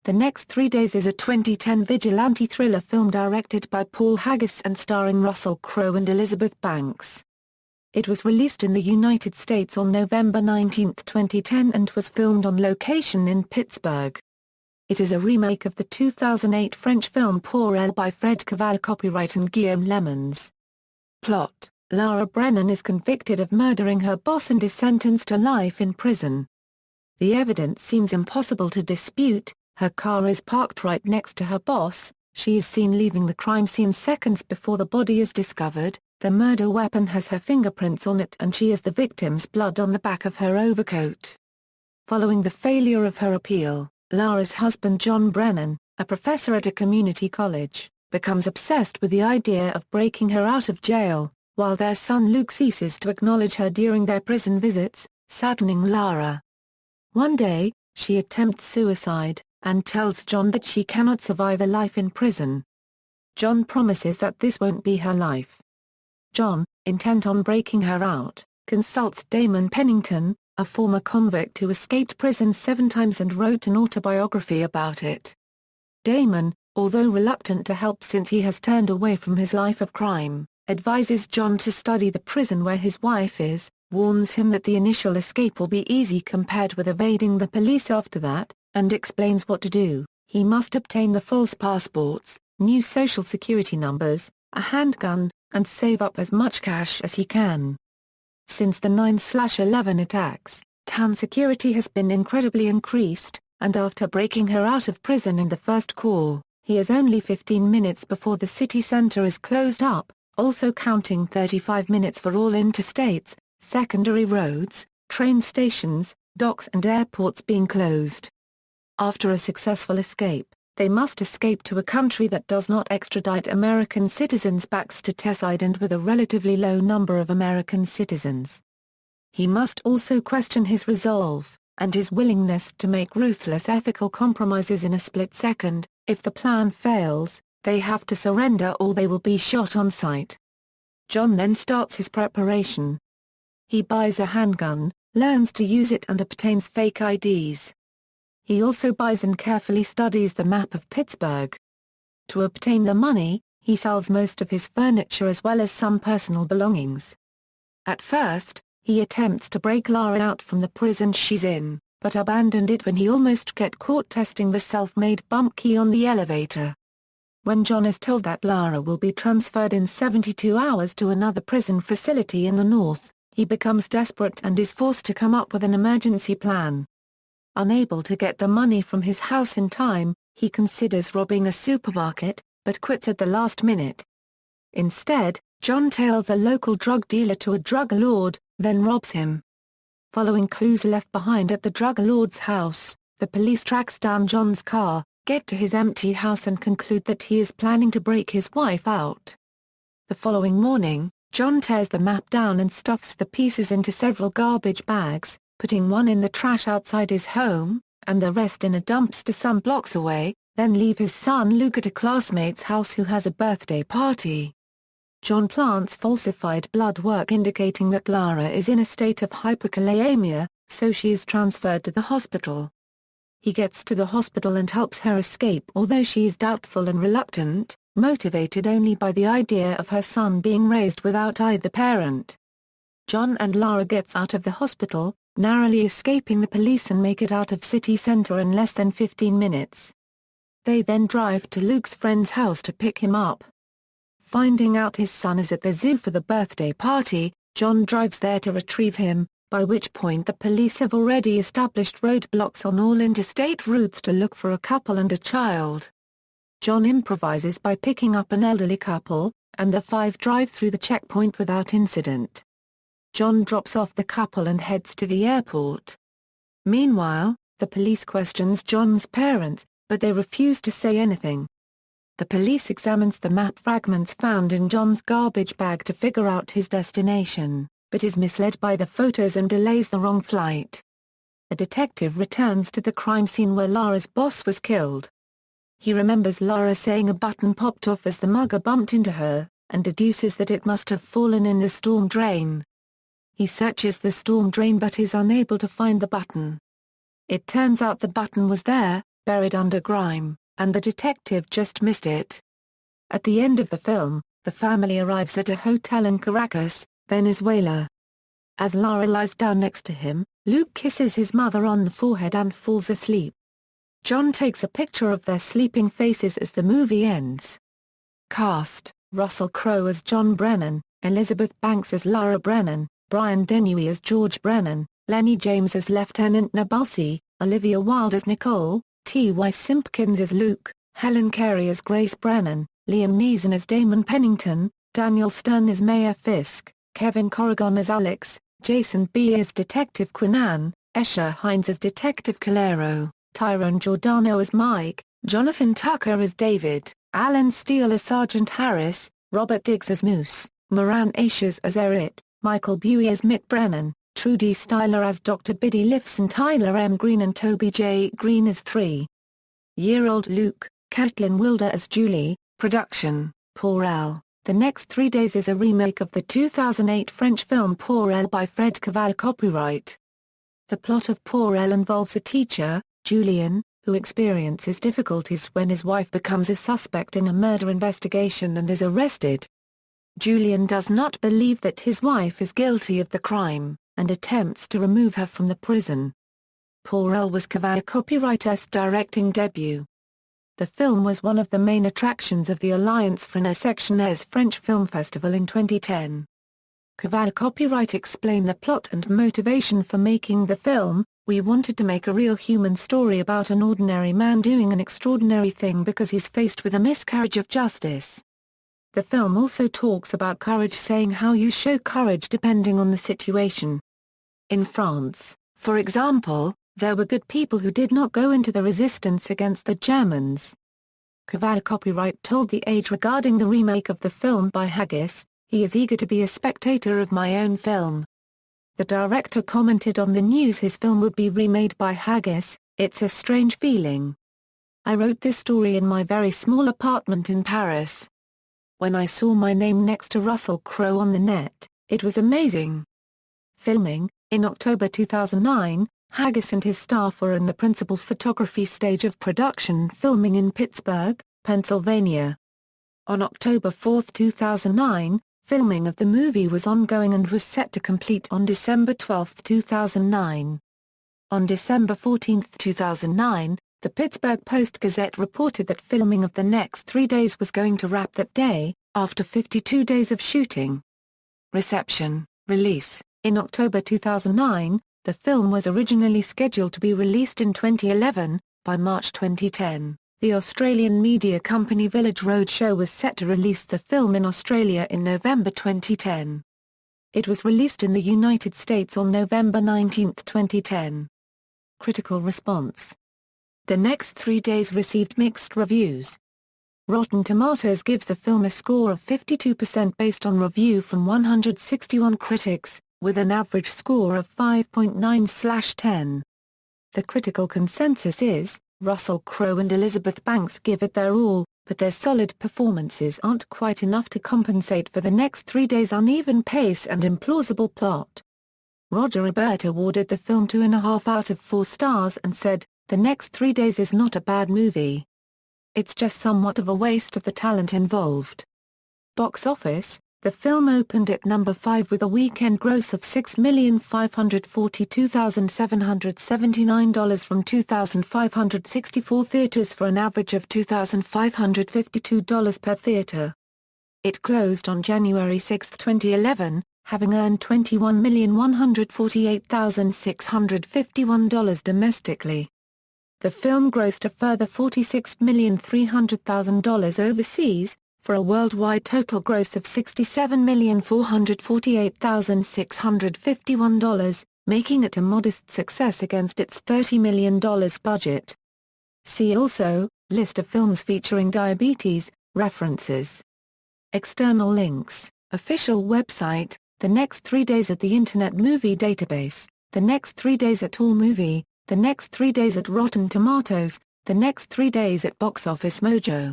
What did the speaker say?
The Next 3 Days is a 2010 vigilante thriller film directed by Paul Haggis and starring Russell Crowe and Elizabeth Banks. It was released in the United States on November 19, 2010 and was filmed on location in Pittsburgh. It is a remake of the 2008 French film Pour Elle by Fred Cavayé, copyright and Guillaume Lemans. Plot: Lara Brennan is convicted of murdering her boss and is sentenced to life in prison. The evidence seems impossible to dispute. Her car is parked right next to her boss, she is seen leaving the crime scene seconds before the body is discovered, the murder weapon has her fingerprints on it and she has the victim's blood on the back of her overcoat. Following the failure of her appeal, Lara's husband John Brennan, a professor at a community college, becomes obsessed with the idea of breaking her out of jail, while their son Luke ceases to acknowledge her during their prison visits, saddening Lara. One day, she attempts suicide, and tells John that she cannot survive a life in prison. John promises that this won't be her life. John, intent on breaking her out, consults Damon Pennington, a former convict who escaped prison 7 times and wrote an autobiography about it. Damon, although reluctant to help since he has turned away from his life of crime, advises John to study the prison where his wife is, warns him that the initial escape will be easy compared with evading the police after that, and explains what to do. He must obtain the false passports, new social security numbers, a handgun, and save up as much cash as he can. Since the 9/11 attacks, town security has been incredibly increased, and after breaking her out of prison in the first call, he is only 15 minutes before the city center is closed up, also counting 35 minutes for all interstates, secondary roads, train stations, docks and airports being closed. After a successful escape, they must escape to a country that does not extradite American citizens back stateside and with a relatively low number of American citizens. He must also question his resolve, and his willingness to make ruthless ethical compromises in a split second. If the plan fails, they have to surrender or they will be shot on sight. John then starts his preparation. He buys a handgun, learns to use it and obtains fake IDs. He also buys and carefully studies the map of Pittsburgh. To obtain the money, he sells most of his furniture as well as some personal belongings. At first, he attempts to break Lara out from the prison she's in, but abandoned it when he almost get caught testing the self-made bump key on the elevator. When John is told that Lara will be transferred in 72 hours to another prison facility in the north, he becomes desperate and is forced to come up with an emergency plan. Unable to get the money from his house in time, he considers robbing a supermarket, but quits at the last minute. Instead, John tails a local drug dealer to a drug lord, then robs him. Following clues left behind at the drug lord's house, the police tracks down John's car, get to his empty house and conclude that he is planning to break his wife out. The following morning, John tears the map down and stuffs the pieces into several garbage bags, putting one in the trash outside his home, and the rest in a dumpster some blocks away, then leave his son Luke at a classmate's house who has a birthday party. John plants falsified blood work indicating that Lara is in a state of hyperkalemia, so she is transferred to the hospital. He gets to the hospital and helps her escape although she is doubtful and reluctant, motivated only by the idea of her son being raised without either parent. John and Lara gets out of the hospital, narrowly escaping the police and make it out of city center in less than 15 minutes. They then drive to Luke's friend's house to pick him up. Finding out his son is at the zoo for the birthday party, John drives there to retrieve him, by which point the police have already established roadblocks on all interstate routes to look for a couple and a child. John improvises by picking up an elderly couple, and the 5 drive through the checkpoint without incident. John drops off the couple and heads to the airport. Meanwhile, the police questions John's parents, but they refuse to say anything. The police examines the map fragments found in John's garbage bag to figure out his destination, but is misled by the photos and delays the wrong flight. A detective returns to the crime scene where Lara's boss was killed. He remembers Lara saying a button popped off as the mugger bumped into her, and deduces that it must have fallen in the storm drain. He searches the storm drain but is unable to find the button. It turns out the button was there, buried under grime, and the detective just missed it. At the end of the film, the family arrives at a hotel in Caracas, Venezuela. As Lara lies down next to him, Luke kisses his mother on the forehead and falls asleep. John takes a picture of their sleeping faces as the movie ends. Cast: Russell Crowe as John Brennan, Elizabeth Banks as Lara Brennan, Brian Dennehy as George Brennan, Lenny James as Lieutenant Nabulsi, Olivia Wilde as Nicole, T.Y. Simpkins as Luke, Helen Carey as Grace Brennan, Liam Neeson as Damon Pennington, Daniel Stern as Mayor Fisk, Kevin Corrigan as Alex, Jason B. as Detective Quinan, Esher Hines as Detective Calero, Tyrone Giordano as Mike, Jonathan Tucker as David, Alan Steele as Sergeant Harris, Robert Diggs as Moose, Moran Ashes as Eric, Michael Buey as Mick Brennan, Trudy Styler as Dr. Biddy Lifson, Tyler M. Green and Toby J. Green as 3-year-old Luke, Caitlin Wilder as Julie. Production: Pour Elle. The Next 3 Days is a remake of the 2008 French film Pour Elle by Fred Cavayé. Copyright. The plot of Pour Elle involves a teacher, Julien, who experiences difficulties when his wife becomes a suspect in a murder investigation and is arrested. Julien does not believe that his wife is guilty of the crime, and attempts to remove her from the prison. Pour Elle was Cavayé copywriter's directing debut. The film was one of the main attractions of the Alliance Francais French Film Festival in 2010. Cavayé copyright explained the plot and motivation for making the film. "We wanted to make a real human story about an ordinary man doing an extraordinary thing because he's faced with a miscarriage of justice." The film also talks about courage, saying how you show courage depending on the situation. In France, for example, there were good people who did not go into the resistance against the Germans. Cavayé copyright told The Age regarding the remake of the film by Haggis, "He is eager to be a spectator of my own film." The director commented on the news his film would be remade by Haggis, "It's a strange feeling. I wrote this story in my very small apartment in Paris. When I saw my name next to Russell Crowe on the net, it was amazing." Filming: in October 2009, Haggis and his staff were in the principal photography stage of production filming in Pittsburgh, Pennsylvania. On October 4, 2009, filming of the movie was ongoing and was set to complete on December 12, 2009. On December 14, 2009, the Pittsburgh Post-Gazette reported that filming of The Next 3 Days was going to wrap that day, after 52 days of shooting. Reception. Release: in October 2009, the film was originally scheduled to be released in 2011. By March 2010, the Australian media company Village Roadshow was set to release the film in Australia in November 2010. It was released in the United States on November 19, 2010. Critical response: The Next 3 Days received mixed reviews. Rotten Tomatoes gives the film a score of 52% based on review from 161 critics, with an average score of 5.9/10. The critical consensus is, Russell Crowe and Elizabeth Banks give it their all, but their solid performances aren't quite enough to compensate for The Next 3 Days' uneven pace and implausible plot. Roger Ebert awarded the film 2.5 out of 4 stars and said, "The Next 3 Days is not a bad movie. It's just somewhat of a waste of the talent involved." Box office: the film opened at number 5 with a weekend gross of $6,542,779 from 2,564 theaters for an average of $2,552 per theater. It closed on January 6, 2011, having earned $21,148,651 domestically. The film grossed a further $46,300,000 overseas, for a worldwide total gross of $67,448,651, making it a modest success against its $30 million budget. See also, List of films featuring diabetes, references. External links, official website, The Next 3 Days at the Internet Movie Database, The Next 3 Days at AllMovie, The Next 3 Days at Rotten Tomatoes, The Next 3 Days at Box Office Mojo.